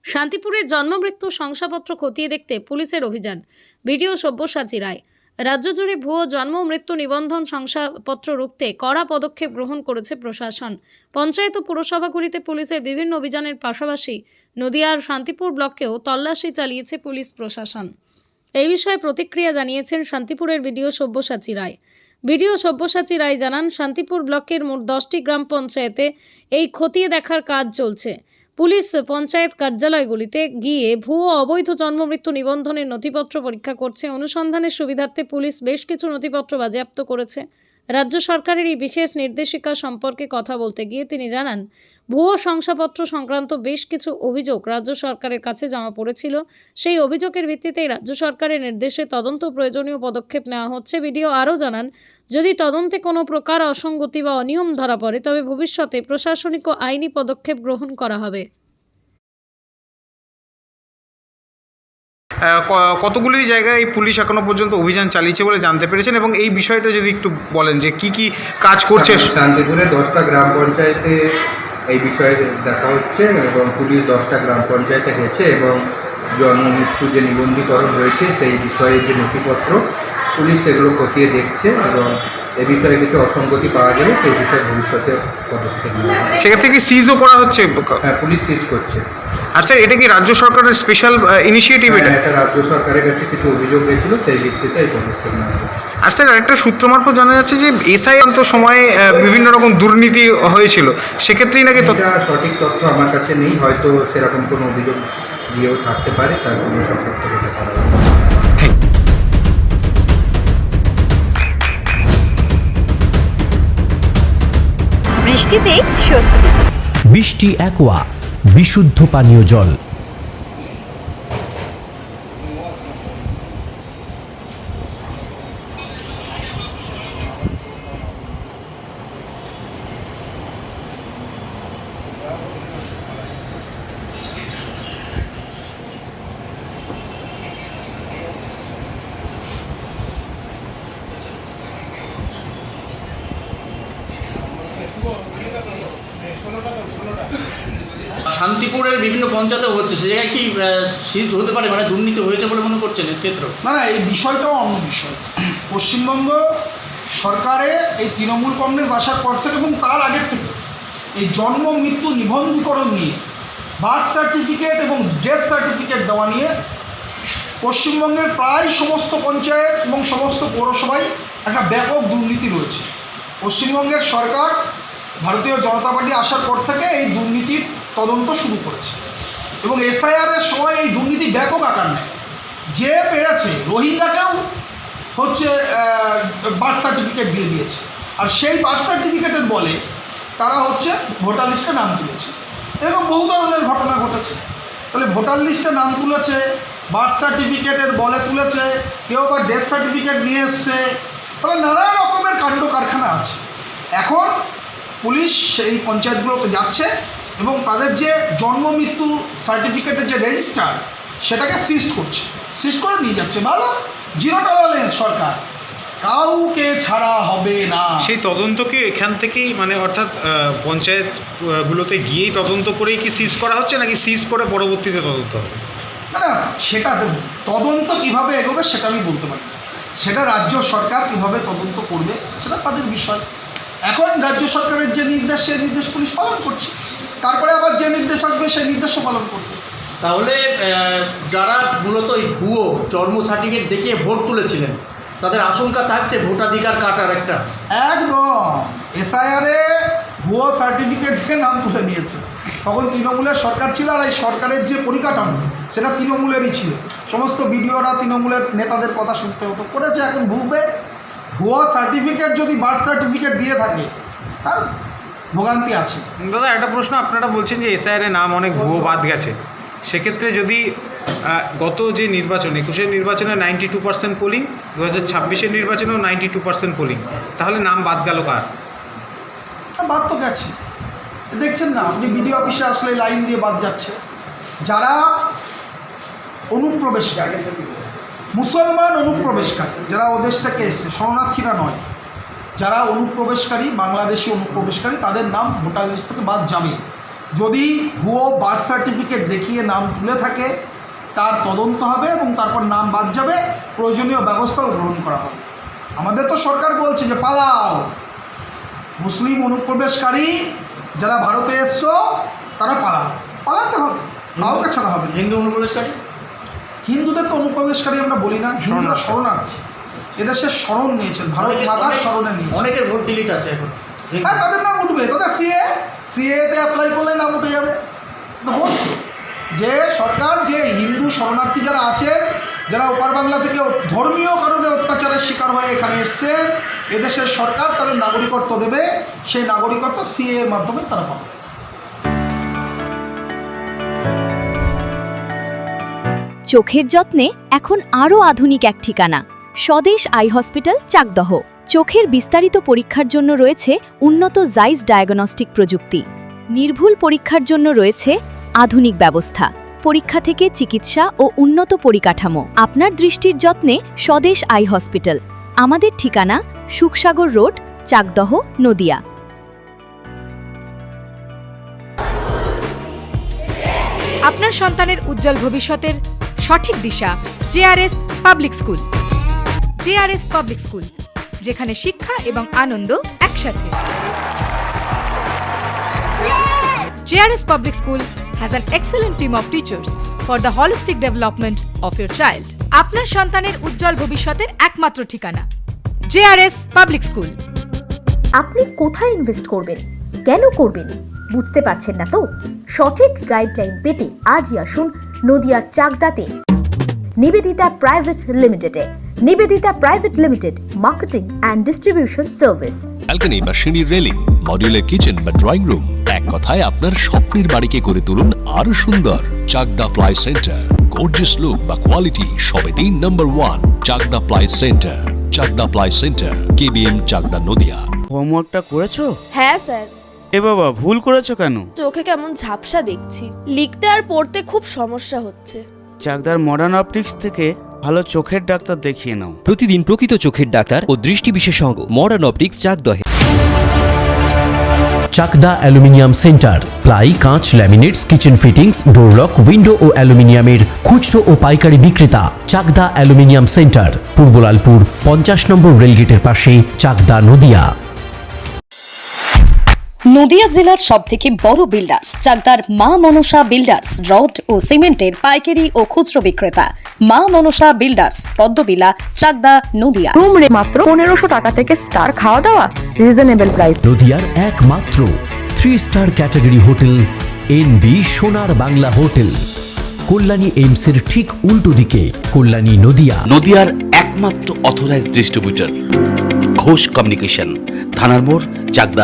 শান্তিপুরের জন্মমৃত্যু শংসাপত্র খতিয়ে দেখতে পুলিশের অভিযান। ভিডিও সব্যসাচী রায়। রাজ্য জুড়ে ভুয়ো জন্ম ও মৃত্যু নিবন্ধন শংসাপত্র রুখতে কড়া পদক্ষেপ গ্রহণ করেছে প্রশাসন। পঞ্চায়েত ও পুরসভাগুলিতে পুলিশের বিভিন্ন অভিযানের পাশাপাশি নদিয়ার শান্তিপুর ব্লকেও তল্লাশি চালিয়েছে পুলিশ প্রশাসন। এই বিষয়ে প্রতিক্রিয়া জানিয়েছেন শান্তিপুরের ভিডিও সব্যসাচী রায়। ভিডিও সব্যসাচী রায় জানান, শান্তিপুর ব্লকের মোট 10টি গ্রাম পঞ্চায়েতে এই খতিয়ে দেখার কাজ চলছে। পুলিশ পঞ্চায়েত কার্যালয়গুলিতে গিয়ে ভুয়ো অবৈধ জন্মমৃত্যু নিবন্ধনের নথিপত্র পরীক্ষা করছে। অনুসন্ধানের সুবিধার্থে পুলিশ বেশ কিছু নথিপত্র বাজেয়াপ্ত করেছে। রাজ্য সরকারের এই বিশেষ নির্দেশিকা সম্পর্কে কথা বলতে গিয়ে তিনি জানান, ভুয়ো শংসাপত্র সংক্রান্ত বেশ কিছু অভিযোগ রাজ্য সরকারের কাছে জমা পড়েছিল। সেই অভিযোগের ভিত্তিতেই রাজ্য সরকারের নির্দেশে তদন্ত প্রয়োজনীয় পদক্ষেপ নেওয়া হচ্ছে। ভিডিও আরও জানান, যদি তদন্তে কোনো প্রকার অসঙ্গতি বা অনিয়ম ধরা পড়ে তবে ভবিষ্যতে প্রশাসনিক ও আইনি পদক্ষেপ গ্রহণ করা হবে। কতগুলি জায়গায় এই পুলিশ এখনো পর্যন্ত অভিযান চালিয়েছে বলে জানতে পেরেছেন, এবং এই বিষয়টা যদি একটু বলেন যে কি কি কাজ করছে। শান্তিপুরে 10টা গ্রাম পঞ্চায়েতে এই বিষয়ে দেখা হচ্ছে এবং পুলিশ 10টা গ্রাম পঞ্চায়েতে গেছে এবং জন্ম মৃত্যু যে নিবন্ধীকরণ রয়েছে সেই বিষয়ে যে নথিপত্র পুলিশ সেগুলো খতিয়ে দেখছে এবং এ বিষয়ে কিছু অসঙ্গতি পাওয়া গেলে সেই বিষয়ে ভবিষ্যতে পদক্ষেপ নেওয়া হবে। সেক্ষেত্রে কি সিজও করা হচ্ছে? হ্যাঁ, পুলিশ সিজ করছে। আর স্যার, এটা কি রাজ্য সরকারের স্পেশাল ইনিশিয়েটিভ? এটা রাজ্য সরকারের কাছে কিছু অভিযোগ গেছিল, সেই ভিত্তিতে এই পদক্ষেপ নেওয়া হবে। আর স্যার, আরেকটা সূত্র মারফত জানা যাচ্ছে যে এসআই সময়ে বিভিন্ন রকম দুর্নীতি হয়েছিল, সেক্ষেত্রেই নাকি এটা সঠিক তথ্য আমার কাছে নেই, হয়তো সেরকম কোনো অভিযোগ দিয়েও থাকতে পারে, তার কোনো সরকার থেকে করা হবে। বৃষ্টিতেই স্বস্তি। বৃষ্টি অ্যাকোয়া, বিশুদ্ধ পানীয় জল। শান্তিপুরের বিভিন্ন পঞ্চায়েতে হচ্ছে, সে জায়গায় কি সিজ হতে পারে, মানে দুর্নীতি হয়েছে বলে মনে করছেন এর ক্ষেত্রে? না, এই বিষয়টাও অন্য বিষয়। পশ্চিমবঙ্গ সরকারে এই তৃণমূল কংগ্রেস আসার পর থেকে এবং তার আগের থেকে এই জন্ম মৃত্যু নিবন্ধীকরণ নিয়ে, বার্থ সার্টিফিকেট এবং ডেথ সার্টিফিকেট দেওয়া নিয়ে পশ্চিমবঙ্গের প্রায় সমস্ত পঞ্চায়েত এবং সমস্ত পৌরসভায় একটা ব্যাপক দুর্নীতি রয়েছে। পশ্চিমবঙ্গের সরকার ভারতীয় জনতা পার্টি আসার পর থেকে এই দুর্নীতির তদন্ত শুরু করেছে এবং এসআইআরের সময় এই দুর্নীতি ব্যাপক আকার নেয়। যে পেরেছে রোহিঙ্গাকেও হচ্ছে বার্থ সার্টিফিকেট দিয়ে দিয়েছে, আর সেই বার্থ সার্টিফিকেটের বলে তারা হচ্ছে ভোটার লিস্টে নাম তুলেছে। এরকম বহু ধরনের ঘটনা ঘটেছে। তাহলে ভোটার লিস্টে নাম তুলেছে, বার্থ সার্টিফিকেটের বলে তুলেছে, কেউ আবার ডেথ সার্টিফিকেট নিয়ে এসছে, ফলে নানা রকমের কাণ্ড কারখানা আছে। এখন পুলিশ সেই পঞ্চায়েতগুলোতে যাচ্ছে এবং তাদের যে জন্ম মৃত্যু সার্টিফিকেটের যে রেজিস্টার সেটাকে সিজ করছে, সিজ করে নিয়ে যাচ্ছে। ভালো, জিরো টলারেন্স সরকার, কাউকে ছাড়া হবে না। সেই তদন্তকে এখান থেকেই অর্থাৎ পঞ্চায়েতগুলোতে গিয়েই তদন্ত করেই কি সিজ করা হচ্ছে, নাকি সিজ করে পরবর্তীতে তদন্ত হবে? না, সেটা দেখুন, তদন্ত কীভাবে এগোবে সেটা আমি বলতে পারি না। সেটা রাজ্য সরকার কীভাবে তদন্ত করবে সেটা তাদের বিষয়। এখন রাজ্য সরকারের যে নির্দেশ, সেই নির্দেশ পুলিশ পালন করছে, তারপরে আবার যে নির্দেশ আসবে সেই নির্দেশও পালন করবে। তাহলে যারা মূলত এই ভুয়ো জন্ম সার্টিফিকেট দেখিয়ে ভোট তুলেছিলেন তাদের আশঙ্কা থাকছে ভোটাধিকার কাটার একটা। একদম, এসআইআরে ভুয়ো সার্টিফিকেট দিয়ে নাম তুলে নিয়েছে। তখন তৃণমূলের সরকার ছিল, আর এই সরকারের যে পরিকাঠামো সেটা তৃণমূলেরই ছিল। সমস্ত বিডিওরা তৃণমূলের নেতাদের কথা শুনতে হতো, করেছে। এখন ভুয়ো সার্টিফিকেট যদি বার্থ সার্টিফিকেট দিয়ে থাকে তার ভোগান্তি আছে। দাদা, একটা প্রশ্ন, আপনারা বলছেন যে এসআইআর নাম অনেক ভুয়ো বাদ গেছে, সেক্ষেত্রে যদি গত যে নির্বাচন 21-এর নির্বাচনে 92% পোলিং, 2026-এর নির্বাচনেও 92% পোলিং, তাহলে নাম বাদ গেল কার? বাদ তো গেছে, দেখছেন না আপনি, বিডিও অফিসে আসলে লাইন দিয়ে বাদ যাচ্ছে। যারা অনুপ্রবেশকারী, মুসলমান অনুপ্রবেশকারী, যারা ওদেশ থেকে এসছে, শরণার্থীরা নয়, যারা অনুপ্রবেশকারী, বাংলাদেশি অনুপ্রবেশকারী, তাদের নাম ভোটার লিস্ট থেকে বাদ যাবে। যদি ভুয়ো বার্থ সার্টিফিকেট দেখিয়ে নাম তুলে থাকে তার তদন্ত হবে এবং তারপর নাম বাদ যাবে, প্রয়োজনীয় ব্যবস্থাও গ্রহণ করা হবে। আমাদের তো সরকার বলছে যে পালাও, মুসলিম অনুপ্রবেশকারী যারা ভারতে এসছো তারা পালাতে হবে, কাউকে ছাড়া হবে না। হিন্দু অনুপ্রবেশকারী, হিন্দুদের তো অনুপ্রবেশকারী আমরা বলি না, হিন্দুরা শরণার্থী, এদেশের শরণ নিয়েছেন, ভারত মাতার শরণে নিয়েছেন। অনেকের ভোট ডিলিট আছে এখন। হ্যাঁ, তাদের নাম উঠবে, তাদের সিএতে অ্যাপ্লাই করলে নাম উঠে যাবে। তো বলছি যে সরকার যে হিন্দু শরণার্থী যারা আছেন, যারা ওপার বাংলা থেকে ধর্মীয় কারণে অত্যাচারের শিকার হয়ে এখানে এসছেন, এদেশের সরকার তাদের নাগরিকত্ব দেবে, সেই নাগরিকত্ব সিএ এর মাধ্যমে তারা পাবে। চোখের যত্নে এখন আরও আধুনিক এক ঠিকানা, স্বদেশ আই হসপিটাল, চাকদহ। চোখের বিস্তারিত পরীক্ষার জন্য রয়েছে উন্নত জাইস ডায়াগনস্টিক প্রযুক্তি। নির্ভুল পরীক্ষার জন্য রয়েছে আধুনিক ব্যবস্থা, পরীক্ষা থেকে চিকিৎসা ও উন্নত পরিকাঠামো। আপনার দৃষ্টির যত্নে স্বদেশ আই হসপিটাল। আমাদের ঠিকানা সুখসাগর রোড, চাকদহ, নদিয়া। আপনার সন্তানের উজ্জ্বল ভবিষ্যতের সঠিক দিশা JRS public school. JRS public school, যেখানে শিক্ষা এবং আনন্দ একসাথে। JRS public school has an excellent team of teachers for the holistic development of your child. আপনার সন্তানের উজ্জ্বল ভবিষ্যতের একমাত্র ঠিকানা জেআরএস পাবলিক স্কুল। আপনি কোথায় ইনভেস্ট করবেন, কেন করবেন, বুঝতে পারছেন না তো? সঠিক গাইডলাইন পেতে আজই আসুন নদিয়ার চাকদাতে নিবেদিতা প্রাইভেট লিমিটেডে। Nivedita private limited, marketing and distribution service. Balcony বা সিঁড়ির রেলিং, মডিউলার কিচেন বা ড্রয়িং রুম, এক কথায় আপনার স্বপ্নের বাড়িকে করে তুলুন আরো সুন্দর। Chakdah ply centre, gorgeous look বা কোয়ালিটি সবেতেই number 1। Chakdah ply centre, Chakdah ply centre, KBM, Chakdah, Nadia. হোমওয়ার্কটা করেছো? হ্যাঁ স্যার। এ বাবা, ভুল করেছো কেন? চোখে কেমন ঝাপসা দেখছি, লিখতে আর পড়তে খুব সমস্যা হচ্ছে। চাকদার মডার্ন অপটিক্স থেকে ভালো চোখের ডাক্তার দেখিয়ে নাও। প্রতিদিন প্রকৃত চোখের ডাক্তার ও দৃষ্টি বিশেষজ্ঞ মডার্ন অপটিক্স, চাকদহে। চাকদা অ্যালুমিনিয়াম সেন্টার, প্লাই, কাঁচ, laminates, kitchen fittings, door lock, window ও অ্যালুমিনিয়ামের খুচরো ও পাইকারি বিক্রেতা। চাকদা অ্যালুমিনিয়াম সেন্টার, পূর্বলালপুর 50 নম্বর রেলগেটের পাশে, চাকদা, নদিয়া। নদিয়া জেলার সবথেকে বড় বিল্ডার্স চাকদার মা মনসা বিল্ডার্স, রড ও সিমেন্টের পাইকারি ও খুচরো বিক্রেতা। মা মনসা বিল্ডার্স, পদ্মবিলা, চাকদা, নদিয়া। রুম রে মাত্র 1500 টাকা থেকে স্টার, খাওয়া দাওয়া রিজনেবল প্রাইস। নদিয়ার একমাত্র 3 স্টার ক্যাটাগরি হোটেল এনবি সোনার বাংলা হোটেল, কল্যাণী এইমসের ঠিক উল্টো দিকে, কল্যাণী, নদিয়া। নদিয়ার একমাত্র অথরাইজড ডিস্ট্রিবিউটর ঘোষ কমিউনিকেশন, থানার মোড়, চাকদা।